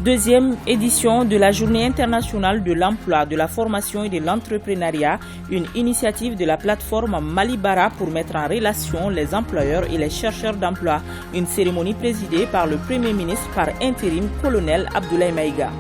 Deuxième édition de la Journée internationale de l'emploi, de la formation et de l'entrepreneuriat, une initiative de la plateforme Malibara pour mettre en relation les employeurs et les chercheurs d'emploi. Une cérémonie présidée par le Premier ministre par intérim, colonel Abdoulaye Maïga.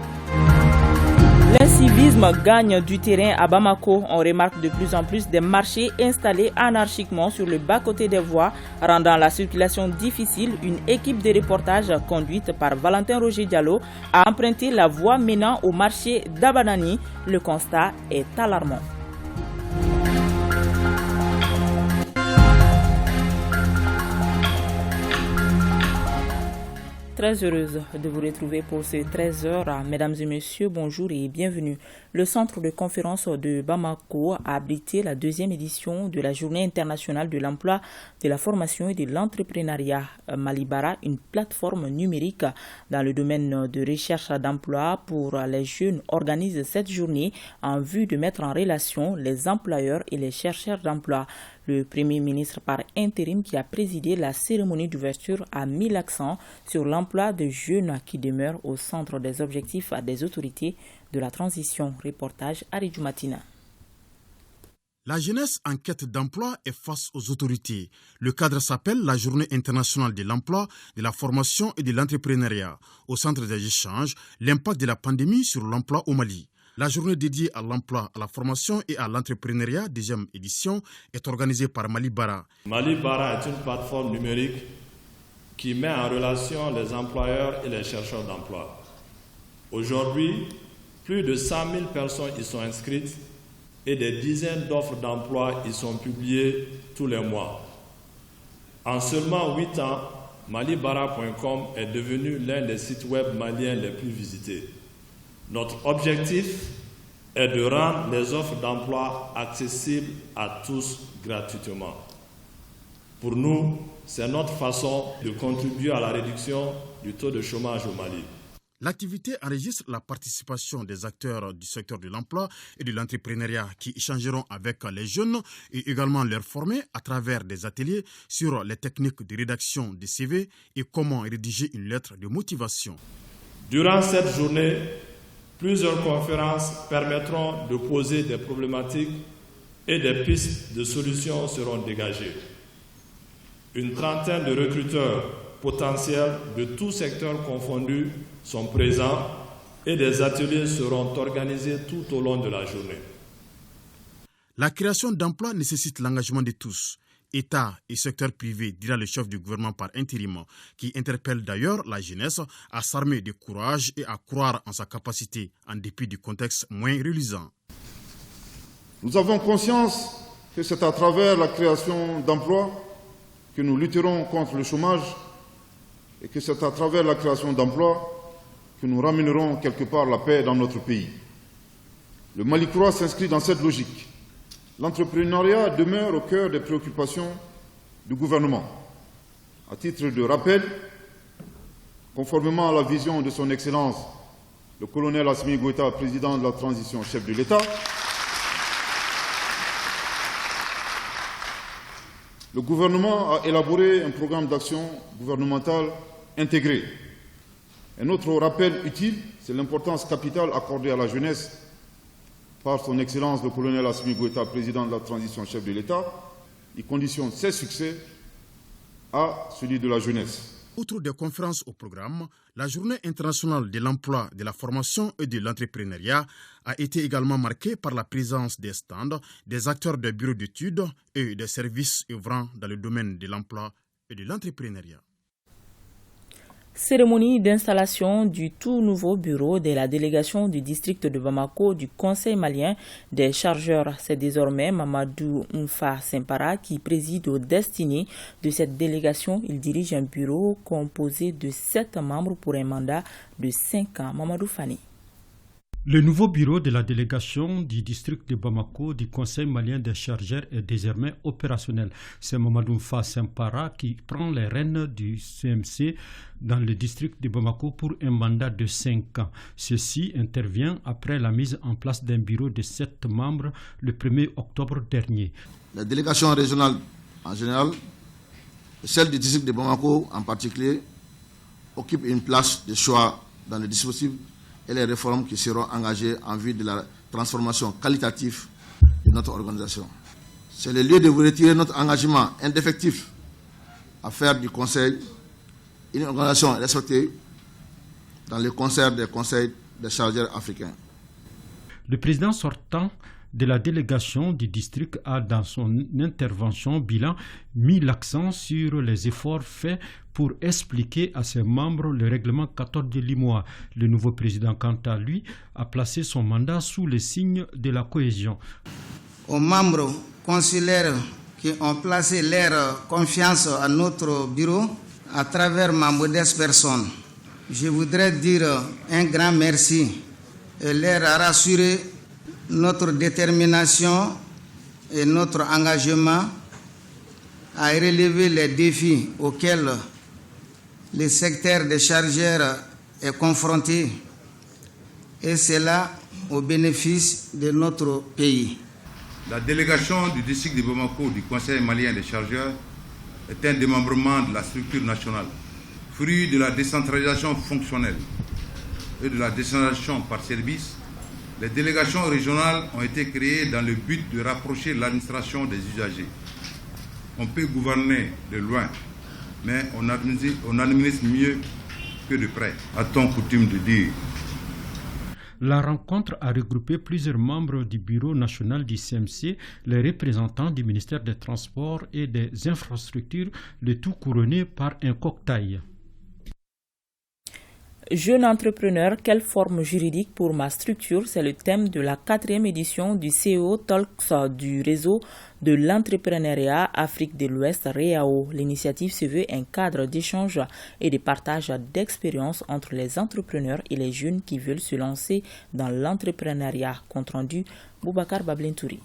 L'incivisme gagne du terrain à Bamako. On remarque de plus en plus des marchés installés anarchiquement sur le bas-côté des voies, rendant la circulation difficile. Une équipe de reportage conduite par Valentin Roger Diallo a emprunté la voie menant au marché d'Abanani. Le constat est alarmant. Très heureuse de vous retrouver pour ces 13 heures. Mesdames et messieurs, bonjour et bienvenue. Le centre de conférence de Bamako a abrité la deuxième édition de la Journée internationale de l'emploi, de la formation et de l'entrepreneuriat. Malibara, une plateforme numérique dans le domaine de recherche d'emploi pour les jeunes, organise cette journée en vue de mettre en relation les employeurs et les chercheurs d'emploi. Le Premier ministre par intérim qui a présidé la cérémonie d'ouverture a mis l'accent sur l'emploi de jeunes qui demeurent au centre des objectifs des autorités de la transition. Reportage Aridou Matina. La jeunesse en quête d'emploi est face aux autorités. Le cadre s'appelle la Journée internationale de l'emploi, de la formation et de l'entrepreneuriat. Au centre des échanges, l'impact de la pandémie sur l'emploi au Mali. La journée dédiée à l'emploi, à la formation et à l'entrepreneuriat, deuxième édition, est organisée par Malibara. Malibara est une plateforme numérique qui met en relation les employeurs et les chercheurs d'emploi. Aujourd'hui, plus de 100 000 personnes y sont inscrites et des dizaines d'offres d'emploi y sont publiées tous les mois. En seulement 8 ans, malibara.com est devenu l'un des sites web maliens les plus visités. Notre objectif est de rendre les offres d'emploi accessibles à tous gratuitement. Pour nous, c'est notre façon de contribuer à la réduction du taux de chômage au Mali. L'activité enregistre la participation des acteurs du secteur de l'emploi et de l'entrepreneuriat qui échangeront avec les jeunes et également leur former à travers des ateliers sur les techniques de rédaction des CV et comment rédiger une lettre de motivation. Durant cette journée, plusieurs conférences permettront de poser des problématiques et des pistes de solutions seront dégagées. Une trentaine de recruteurs potentiels de tous secteurs confondus sont présents et des ateliers seront organisés tout au long de la journée. La création d'emplois nécessite l'engagement de tous. État et secteur privé, dira le chef du gouvernement par intérim, qui interpelle d'ailleurs la jeunesse à s'armer de courage et à croire en sa capacité, en dépit du contexte moins reluisant. Nous avons conscience que c'est à travers la création d'emplois que nous lutterons contre le chômage et que c'est à travers la création d'emplois que nous ramènerons quelque part la paix dans notre pays. Le Mali croix s'inscrit dans cette logique. L'entrepreneuriat demeure au cœur des préoccupations du gouvernement. À titre de rappel, conformément à la vision de son Excellence, le colonel Assimi Goïta, président de la transition, chef de l'État, le gouvernement a élaboré un programme d'action gouvernemental intégré. Un autre rappel utile, c'est l'importance capitale accordée à la jeunesse par son Excellence le colonel Assimi Goïta, président de la transition, chef de l'État. Il conditionne ses succès à celui de la jeunesse. Outre des conférences au programme, la Journée internationale de l'emploi, de la formation et de l'entrepreneuriat a été également marquée par la présence des stands, des acteurs des bureaux d'études et des services œuvrant dans le domaine de l'emploi et de l'entrepreneuriat. Cérémonie d'installation du tout nouveau bureau de la délégation du district de Bamako du Conseil malien des chargeurs. C'est désormais Mamadou Mfa Sempara qui préside aux destinées de cette délégation. Il dirige un bureau composé de 7 membres pour un mandat de 5 ans. Mamadou Fani. Le nouveau bureau de la délégation du district de Bamako du Conseil malien des chargeurs est désormais opérationnel. C'est Mamadou Mfa Sempara qui prend les rênes du CMC dans le district de Bamako pour un mandat de 5 ans. Ceci intervient après la mise en place d'un bureau de 7 membres le 1er octobre dernier. La délégation régionale en général, celle du district de Bamako en particulier, occupe une place de choix dans le dispositif et les réformes qui seront engagées en vue de la transformation qualitative de notre organisation. C'est le lieu de vous retirer notre engagement indéfectible à faire du Conseil une organisation respectée dans le concert des conseils des chargeurs africains. Le président sortant de la délégation du district a, dans son intervention bilan, mis l'accent sur les efforts faits pour expliquer à ses membres le règlement 14 de l'IMOA. Le nouveau président, quant à lui, a placé son mandat sous le signe de la cohésion. Aux membres consulaires qui ont placé leur confiance à notre bureau, à travers ma modeste personne, je voudrais dire un grand merci et leur rassurer notre détermination et notre engagement à relever les défis auxquels le secteur des chargeurs est confronté, et cela au bénéfice de notre pays. La délégation du district de Bamako du Conseil malien des chargeurs est un démembrement de la structure nationale, fruit de la décentralisation fonctionnelle et de la décentralisation par service. Les délégations régionales ont été créées dans le but de rapprocher l'administration des usagers. On peut gouverner de loin, mais on administre mieux que de près, a-t-on coutume de dire. La rencontre a regroupé plusieurs membres du bureau national du CMC, les représentants du ministère des Transports et des Infrastructures, le tout couronné par un cocktail. Jeune entrepreneur, quelle forme juridique pour ma structure? C'est le thème de la 4e édition du CEO Talks du réseau de l'entrepreneuriat Afrique de l'Ouest, REAO. L'initiative se veut un cadre d'échange et de partage d'expériences entre les entrepreneurs et les jeunes qui veulent se lancer dans l'entrepreneuriat. Compte rendu, Boubacar Bablentouri.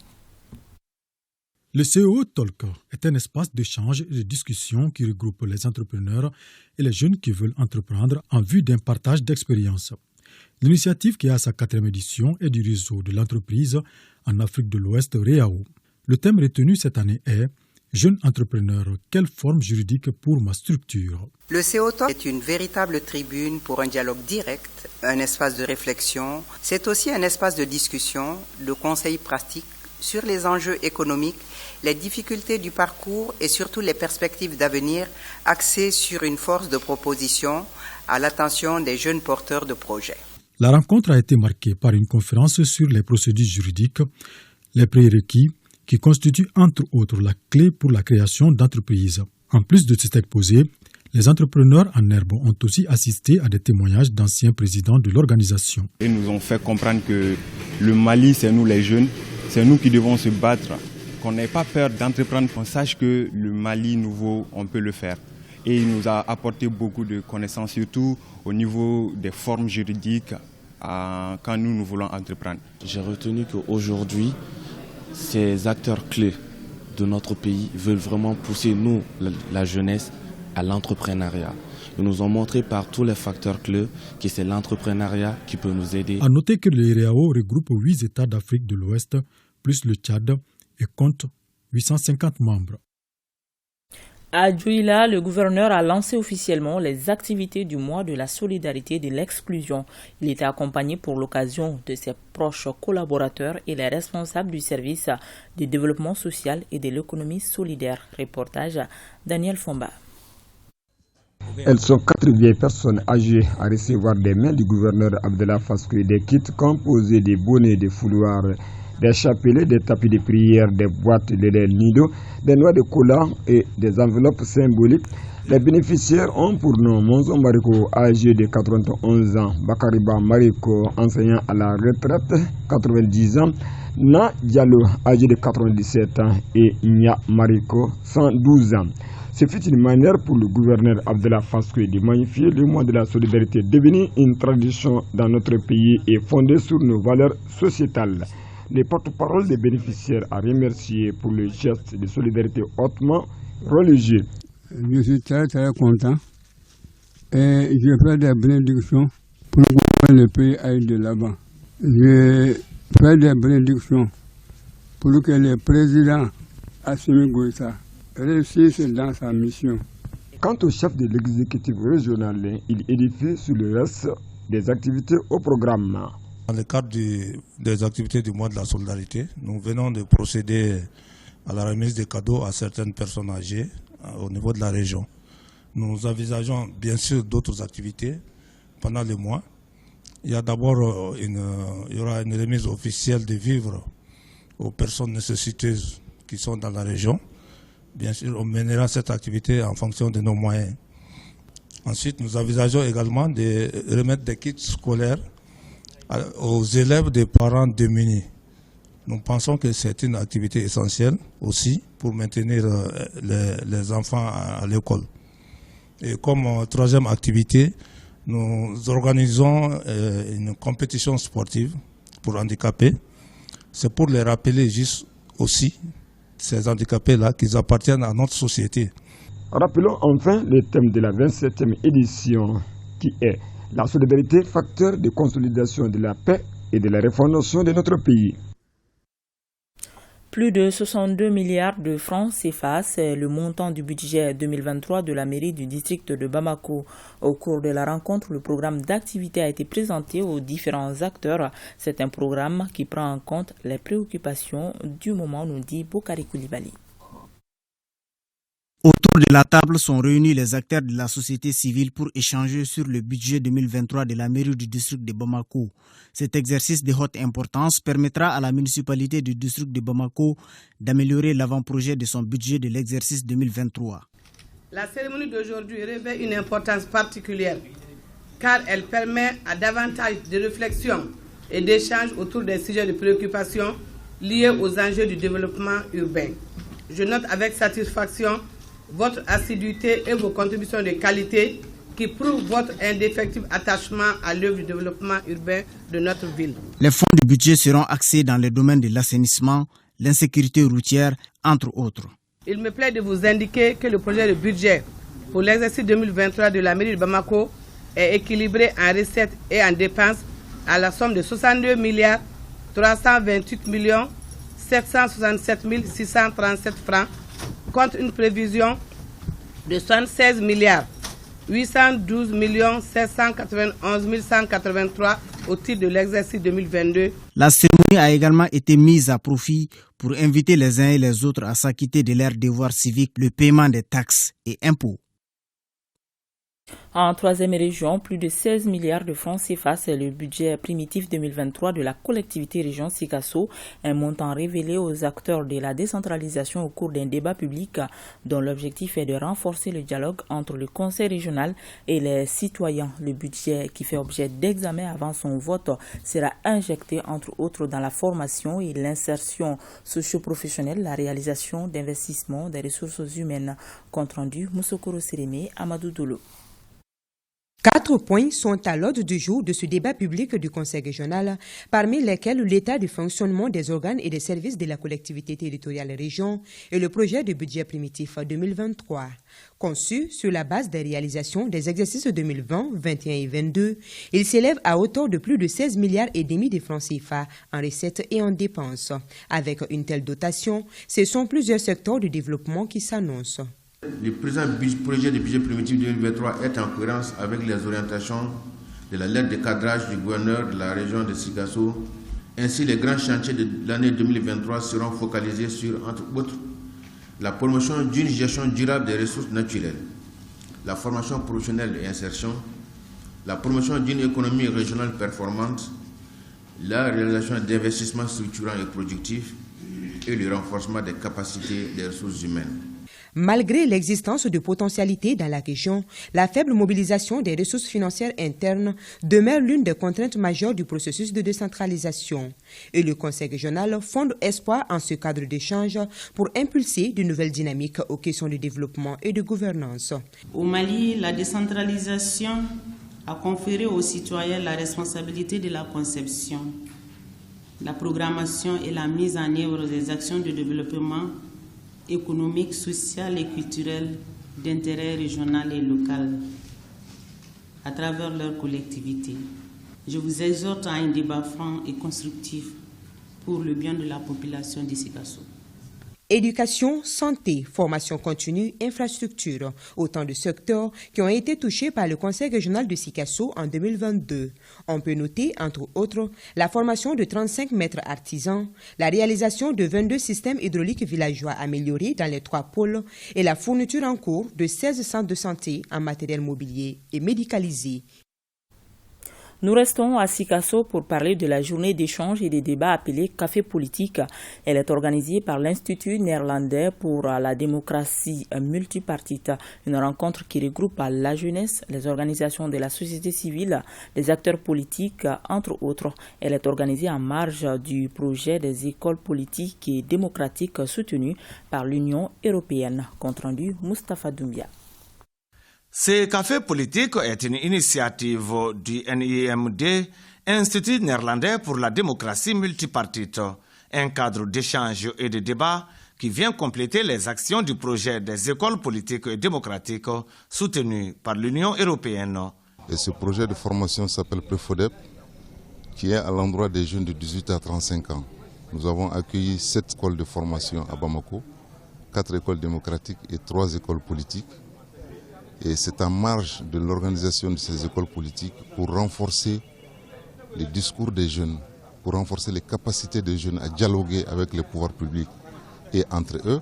Le CEO Talk est un espace d'échange et de discussion qui regroupe les entrepreneurs et les jeunes qui veulent entreprendre en vue d'un partage d'expériences. L'initiative, qui a sa 4e édition, est du réseau de l'entreprise en Afrique de l'Ouest, REAO. Le thème retenu cette année est « Jeunes entrepreneurs, quelle forme juridique pour ma structure ?» Le CEO Talk est une véritable tribune pour un dialogue direct, un espace de réflexion. C'est aussi un espace de discussion, de conseils pratiques sur les enjeux économiques, les difficultés du parcours et surtout les perspectives d'avenir axées sur une force de proposition à l'attention des jeunes porteurs de projets. La rencontre a été marquée par une conférence sur les procédures juridiques, les prérequis qui constituent entre autres la clé pour la création d'entreprises. En plus de cet exposé, les entrepreneurs en herbe ont aussi assisté à des témoignages d'anciens présidents de l'organisation. Ils nous ont fait comprendre que le Mali, c'est nous les jeunes, c'est nous qui devons se battre, qu'on n'ait pas peur d'entreprendre, qu'on sache que le Mali nouveau, on peut le faire. Et il nous a apporté beaucoup de connaissances, surtout au niveau des formes juridiques, quand nous voulons entreprendre. J'ai retenu qu'aujourd'hui, ces acteurs clés de notre pays veulent vraiment pousser nous, la jeunesse, à l'entrepreneuriat. Ils nous ont montré par tous les facteurs clés que c'est l'entrepreneuriat qui peut nous aider. À noter que le REAO regroupe 8 États d'Afrique de l'Ouest, plus le Tchad, et compte 850 membres. À Djouila, le gouverneur a lancé officiellement les activités du mois de la solidarité et de l'exclusion. Il était accompagné pour l'occasion de ses proches collaborateurs et les responsables du service de développement social et de l'économie solidaire. Reportage Daniel Fomba. Elles sont 4 vieilles personnes âgées à recevoir des mains du gouverneur Abdallah Fassoui des kits composés des bonnets, des fouloirs, des chapelets, des tapis de prière, des boîtes de lait nido, des noix de cola et des enveloppes symboliques. Les bénéficiaires ont pour nom Monzo Mariko, âgé de 91 ans, Bakariba Mariko, enseignant à la retraite, 90 ans, Na Diallo, âgé de 97 ans, et Nya Mariko, 112 ans. Ce fut une manière pour le gouverneur Abdallah Fassoui de magnifier le mois de la solidarité, devenu une tradition dans notre pays et fondé sur nos valeurs sociétales. Le porte-parole des bénéficiaires a remercié pour le geste de solidarité hautement religieux. Je suis très content et je fais des bénédictions pour que le pays aille de l'avant. Je fais des bénédictions pour que le président Assimi Goïta réussisse dans sa mission. Quant au chef de l'exécutif régional, il édifie sur le reste des activités au programme. Dans le cadre des activités du mois de la solidarité, nous venons de procéder à la remise des cadeaux à certaines personnes âgées au niveau de la région. Nous envisageons bien sûr d'autres activités pendant le mois. Il y a d'abord il y aura une remise officielle de vivres aux personnes nécessiteuses qui sont dans la région. Bien sûr, on mènera cette activité en fonction de nos moyens. Ensuite, nous envisageons également de remettre des kits scolaires aux élèves des parents démunis. Nous pensons que c'est une activité essentielle aussi pour maintenir les enfants à l'école. Et comme troisième activité, nous organisons une compétition sportive pour handicapés. C'est pour les rappeler juste aussi, ces handicapés-là, qu'ils appartiennent à notre société. Rappelons enfin le thème de la 27e édition qui est la solidarité, facteur de consolidation de la paix et de la refondation de notre pays. Plus de 62 milliards de francs CFA, c'est le montant du budget 2023 de la mairie du district de Bamako. Au cours de la rencontre, le programme d'activité a été présenté aux différents acteurs. C'est un programme qui prend en compte les préoccupations du moment, nous dit Bokari Koulibaly. Autour de la table sont réunis les acteurs de la société civile pour échanger sur le budget 2023 de la mairie du district de Bamako. Cet exercice de haute importance permettra à la municipalité du district de Bamako d'améliorer l'avant-projet de son budget de l'exercice 2023. La cérémonie d'aujourd'hui revêt une importance particulière car elle permet à davantage de réflexion et d'échanges autour des sujets de préoccupation liés aux enjeux du développement urbain. Je note avec satisfaction votre assiduité et vos contributions de qualité qui prouvent votre indéfectible attachement à l'œuvre du développement urbain de notre ville. Les fonds du budget seront axés dans les domaines de l'assainissement, l'insécurité routière, entre autres. Il me plaît de vous indiquer que le projet de budget pour l'exercice 2023 de la mairie de Bamako est équilibré en recettes et en dépenses à la somme de 62 milliards 328 millions 767 637 francs contre une prévision de 76 milliards 812 millions 791 183 au titre de l'exercice 2022. La cérémonie a également été mise à profit pour inviter les uns et les autres à s'acquitter de leurs devoirs civiques, le paiement des taxes et impôts. En troisième région, plus de 16 milliards de francs CFA, c'est le budget primitif 2023 de la collectivité région Sikasso, un montant révélé aux acteurs de la décentralisation au cours d'un débat public dont l'objectif est de renforcer le dialogue entre le conseil régional et les citoyens. Le budget qui fait objet d'examen avant son vote sera injecté entre autres dans la formation et l'insertion socio-professionnelle, la réalisation d'investissements des ressources humaines. Compte rendu, Moussokoro Sérémé, Amadou Doulou. 4 points sont à l'ordre du jour de ce débat public du Conseil régional, parmi lesquels l'état du fonctionnement des organes et des services de la collectivité territoriale région et le projet de budget primitif 2023. Conçu sur la base des réalisations des exercices 2020, 21 et 22, il s'élève à hauteur de plus de 16 milliards et demi de francs CFA en recettes et en dépenses. Avec une telle dotation, ce sont plusieurs secteurs de développement qui s'annoncent. Le présent projet de budget primitif 2023 est en cohérence avec les orientations de la lettre de cadrage du gouverneur de la région de Sikasso. Ainsi, les grands chantiers de l'année 2023 seront focalisés sur, entre autres, la promotion d'une gestion durable des ressources naturelles, la formation professionnelle et insertion, la promotion d'une économie régionale performante, la réalisation d'investissements structurants et productifs et le renforcement des capacités des ressources humaines. Malgré l'existence de potentialités dans la région, la faible mobilisation des ressources financières internes demeure l'une des contraintes majeures du processus de décentralisation. Et le Conseil régional fonde espoir en ce cadre d'échange pour impulser de nouvelles dynamiques aux questions de développement et de gouvernance. Au Mali, la décentralisation a conféré aux citoyens la responsabilité de la conception, la programmation et la mise en œuvre des actions de développement économique, social et culturel d'intérêt régional et local à travers leur collectivité. Je vous exhorte à un débat franc et constructif pour le bien de la population de Sikasso. Éducation, santé, formation continue, infrastructure, autant de secteurs qui ont été touchés par le Conseil régional de Sikasso en 2022. On peut noter, entre autres, la formation de 35 maîtres artisans, la réalisation de 22 systèmes hydrauliques villageois améliorés dans les 3 pôles et la fourniture en cours de 16 centres de santé en matériel mobilier et médicalisé. Nous restons à Sikasso pour parler de la journée d'échange et des débats appelée Café politique. Elle est organisée par l'Institut néerlandais pour la démocratie multipartite, une rencontre qui regroupe la jeunesse, les organisations de la société civile, les acteurs politiques, entre autres. Elle est organisée en marge du projet des écoles politiques et démocratiques soutenu par l'Union européenne. Compte rendu Mustafa Doumbia. Ce café politique est une initiative du NIMD, Institut néerlandais pour la démocratie multipartite, un cadre d'échange et de débat qui vient compléter les actions du projet des écoles politiques et démocratiques soutenu par l'Union européenne. Et ce projet de formation s'appelle Prefodep, qui est à l'endroit des jeunes de 18 à 35 ans. Nous avons accueilli 7 écoles de formation à Bamako, 4 écoles démocratiques et 3 écoles politiques. Et c'est en marge de l'organisation de ces écoles politiques pour renforcer les discours des jeunes, pour renforcer les capacités des jeunes à dialoguer avec les pouvoirs publics et entre eux,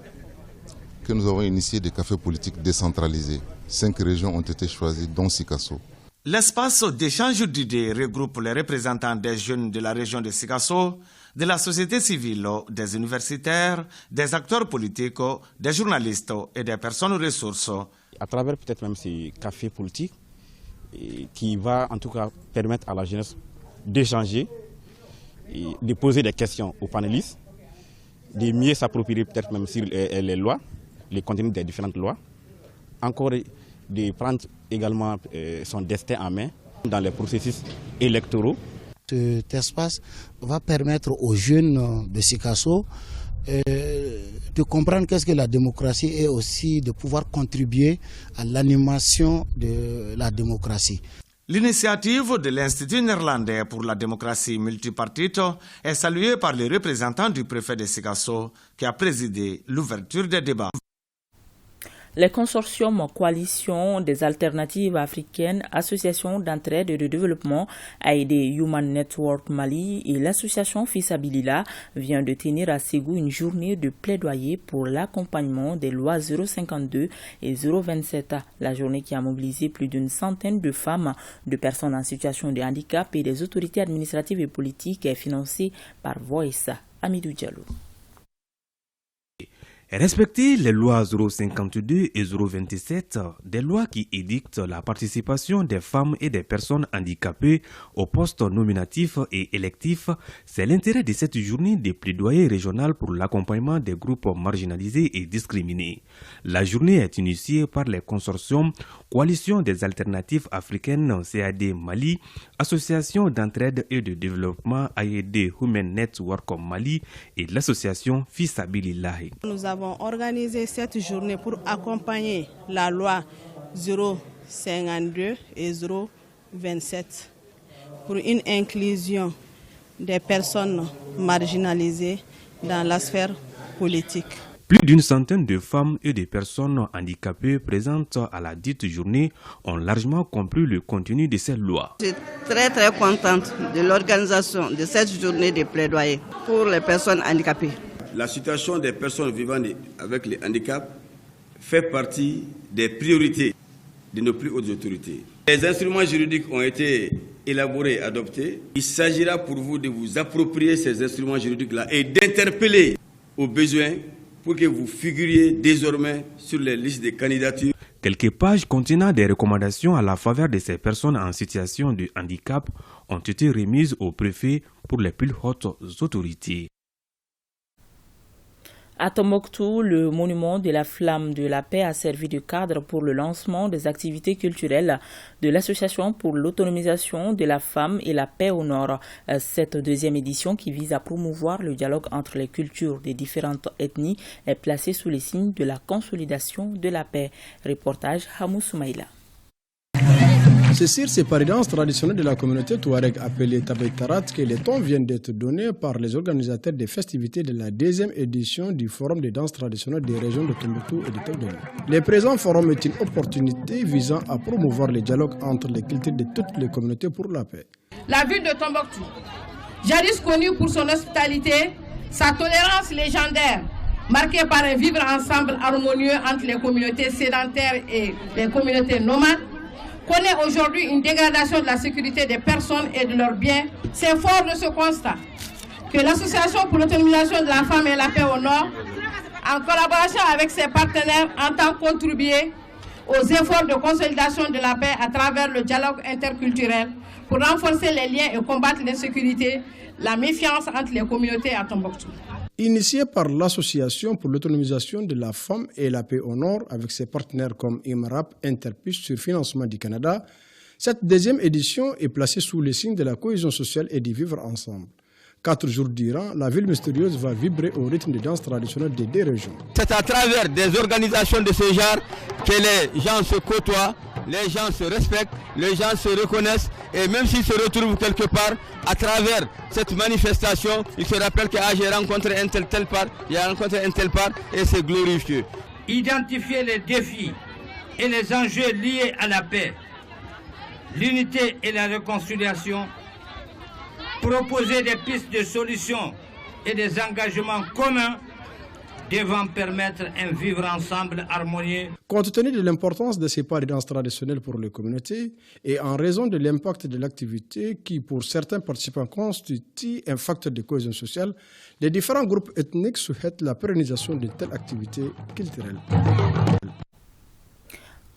que nous avons initié des cafés politiques décentralisés. 5 régions ont été choisies, dont Sikasso. L'espace d'échange d'idées regroupe les représentants des jeunes de la région de Sikasso, de la société civile, des universitaires, des acteurs politiques, des journalistes et des personnes ressources. À travers peut-être même ces cafés politiques, qui va en tout cas permettre à la jeunesse d'échanger, de poser des questions aux panélistes, de mieux s'approprier peut-être même sur les lois, les contenus des différentes lois, encore de prendre également son destin en main dans les processus électoraux. Cet espace va permettre aux jeunes de Sikasso de comprendre qu'est-ce que la démocratie et aussi de pouvoir contribuer à l'animation de la démocratie. L'initiative de l'Institut néerlandais pour la démocratie multipartite est saluée par les représentants du préfet de Sikasso qui a présidé l'ouverture des débats. Les consortiums Coalition des alternatives africaines, Association d'entraide et de développement, AID Human Network Mali et l'association Fissabilila viennent de tenir à Ségou une journée de plaidoyer pour l'accompagnement des lois 052 et 027. La journée qui a mobilisé plus d'une centaine de femmes, de personnes en situation de handicap et des autorités administratives et politiques est financée par Voice. Amidou Diallo. Respecter les lois 052 et 027, des lois qui édictent la participation des femmes et des personnes handicapées aux postes nominatifs et électifs, c'est l'intérêt de cette journée de plaidoyer régional pour l'accompagnement des groupes marginalisés et discriminés. La journée est initiée par les consortiums Coalition des alternatives africaines CAD Mali, Association d'entraide et de développement AID Human Network Mali et l'association Fissabilillahi. Nous avons organisé cette journée pour accompagner la loi 052 et 027 pour une inclusion des personnes marginalisées dans la sphère politique. Plus d'une centaine de femmes et de personnes handicapées présentes à la dite journée ont largement compris le contenu de cette loi. Je suis très contente de l'organisation de cette journée de plaidoyer pour les personnes handicapées. La situation des personnes vivant avec les handicaps fait partie des priorités de nos plus hautes autorités. Les instruments juridiques ont été élaborés et adoptés. Il s'agira pour vous de vous approprier ces instruments juridiques-là et d'interpeller aux besoins pour que vous figuriez désormais sur les listes de candidatures. Quelques pages contenant des recommandations à la faveur de ces personnes en situation de handicap ont été remises au préfet pour les plus hautes autorités. À Tombouctou, le monument de la flamme de la paix a servi de cadre pour le lancement des activités culturelles de l'Association pour l'autonomisation de la femme et la paix au Nord. Cette deuxième édition qui vise à promouvoir le dialogue entre les cultures des différentes ethnies est placée sous les signes de la consolidation de la paix. Reportage Hamou Soumaïla. C'est sur ces pas de danse traditionnelles de la communauté touareg appelée Tabetarat que les tons viennent d'être donnés par les organisateurs des festivités de la 2e édition du Forum des danses traditionnelles des régions de Tombouctou et de Togdoli. Le présent forum est une opportunité visant à promouvoir le dialogue entre les cultures de toutes les communautés pour la paix. La ville de Tombouctou, jadis connue pour son hospitalité, sa tolérance légendaire, marquée par un vivre ensemble harmonieux entre les communautés sédentaires et les communautés nomades, connaît aujourd'hui une dégradation de la sécurité des personnes et de leurs biens. C'est fort de ce constat que l'Association pour l'autonomisation de la femme et la paix au Nord, en collaboration avec ses partenaires, entend contribuer aux efforts de consolidation de la paix à travers le dialogue interculturel pour renforcer les liens et combattre l'insécurité, la méfiance entre les communautés à Tombouctou. Initiée par l'Association pour l'autonomisation de la femme et la paix au Nord avec ses partenaires comme IMRAP, Interpuce sur financement du Canada, cette 2e édition est placée sous le signe de la cohésion sociale et du vivre ensemble. 4 jours durant, la ville mystérieuse va vibrer au rythme des danses traditionnelles des 2 régions. C'est à travers des organisations de ce genre que les gens se côtoient, les gens se respectent, les gens se reconnaissent et même s'ils se retrouvent quelque part, à travers cette manifestation, ils se rappellent que j'ai rencontré un tel part, j'ai rencontré un tel part et c'est glorifié. Identifier les défis et les enjeux liés à la paix, l'unité et la réconciliation, proposer des pistes de solutions et des engagements communs devant permettre un vivre ensemble harmonieux. Compte tenu de l'importance de ces pas de danse traditionnelles pour les communautés et en raison de l'impact de l'activité qui, pour certains participants, constitue un facteur de cohésion sociale, les différents groupes ethniques souhaitent la pérennisation de telles activités culturelles.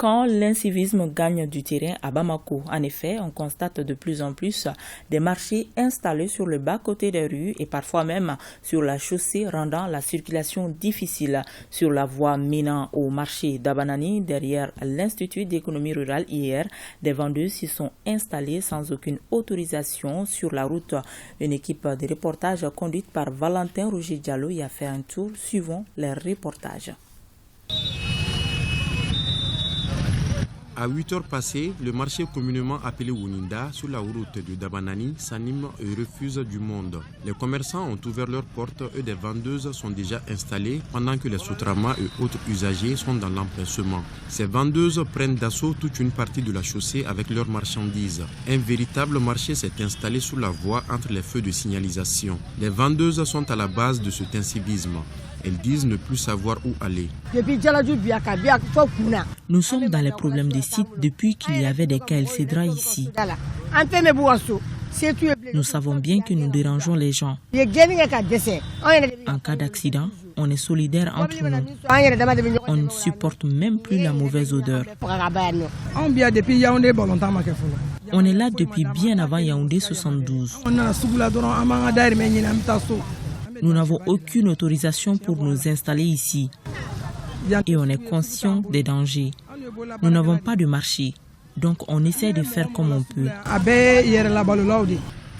Quand l'incivisme gagne du terrain à Bamako, en effet, on constate de plus en plus des marchés installés sur le bas-côté des rues et parfois même sur la chaussée, rendant la circulation difficile. Sur la voie menant au marché d'Abanani, derrière l'Institut d'économie rurale hier, des vendeuses s'y sont installées sans aucune autorisation sur la route. Une équipe de reportage conduite par Valentin Roger Diallo y a fait un tour, suivant les reportages. À 8 heures passées, le marché communément appelé Wuninda sur la route de Dabanani s'anime et refuse du monde. Les commerçants ont ouvert leurs portes et des vendeuses sont déjà installées pendant que les Sotrama et autres usagers sont dans l'empressement. Ces vendeuses prennent d'assaut toute une partie de la chaussée avec leurs marchandises. Un véritable marché s'est installé sur la voie entre les feux de signalisation. Les vendeuses sont à la base de cet incivisme. Elles disent ne plus savoir où aller. Nous sommes dans les problèmes des sites depuis qu'il y avait des Cedra ici. Nous savons bien que nous dérangeons les gens. En cas d'accident, on est solidaires entre nous. On ne supporte même plus la mauvaise odeur. On est là depuis bien avant Yaoundé 72. Nous n'avons aucune autorisation pour nous installer ici. Et on est conscient des dangers. Nous n'avons pas de marché. Donc on essaie de faire comme on peut.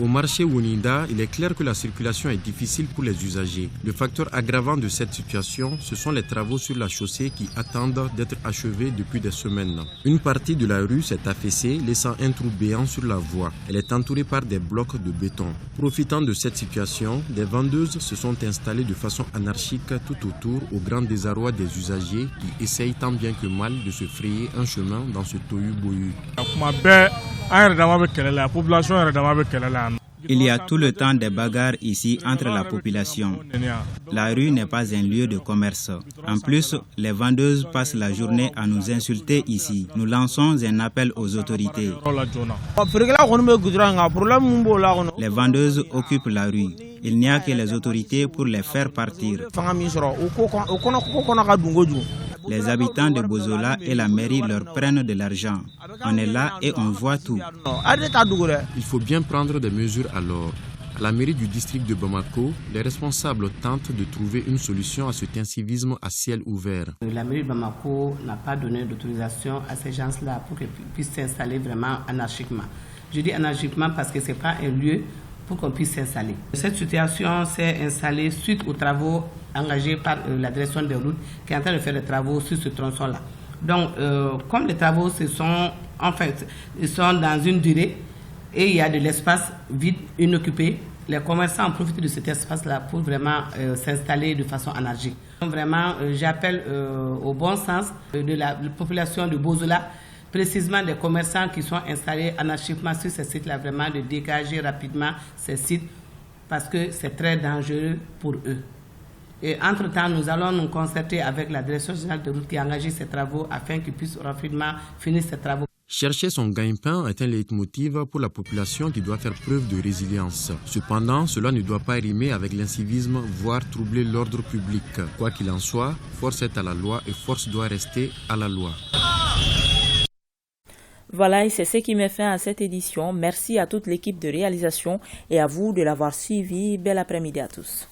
Au marché Wuninda, il est clair que la circulation est difficile pour les usagers. Le facteur aggravant de cette situation, ce sont les travaux sur la chaussée qui attendent d'être achevés depuis des semaines. Une partie de la rue s'est affaissée, laissant un trou béant sur la voie. Elle est entourée par des blocs de béton. Profitant de cette situation, des vendeuses se sont installées de façon anarchique tout autour, au grand désarroi des usagers qui essayent tant bien que mal de se frayer un chemin dans ce tohu-bohu. Il y a tout le temps des bagarres ici entre la population. La rue n'est pas un lieu de commerce. En plus, les vendeuses passent la journée à nous insulter ici. Nous lançons un appel aux autorités. Les vendeuses occupent la rue. Il n'y a que les autorités pour les faire partir. Les habitants de Bozola et la mairie leur prennent de l'argent. On est là et on voit tout. Il faut bien prendre des mesures alors. À la mairie du district de Bamako, les responsables tentent de trouver une solution à cet incivisme à ciel ouvert. La mairie de Bamako n'a pas donné d'autorisation à ces gens-là pour qu'ils puissent s'installer vraiment anarchiquement. Je dis anarchiquement parce que ce n'est pas un lieu pour qu'on puisse s'installer. Cette situation s'est installée suite aux travaux engagés par la direction des routes qui est en train de faire des travaux sur ce tronçon-là. Donc, comme les travaux se sont En fait, ils sont dans une durée et il y a de l'espace vide, inoccupé. Les commerçants profitent de cet espace-là pour vraiment s'installer de façon anarchique. Vraiment, j'appelle au bon sens de la population de Bozola, précisément des commerçants qui sont installés anarchiquement sur ces sites-là, vraiment de dégager rapidement ces sites parce que c'est très dangereux pour eux. Et entre-temps, nous allons nous concerter avec la Direction générale de route qui a engagé ces travaux afin qu'ils puissent rapidement finir ces travaux. Chercher son gagne-pain est un leitmotiv pour la population qui doit faire preuve de résilience. Cependant, cela ne doit pas rimer avec l'incivisme, voire troubler l'ordre public. Quoi qu'il en soit, force est à la loi et force doit rester à la loi. Voilà, et c'est ce qui met fin à cette édition. Merci à toute l'équipe de réalisation et à vous de l'avoir suivi. Bel après-midi à tous.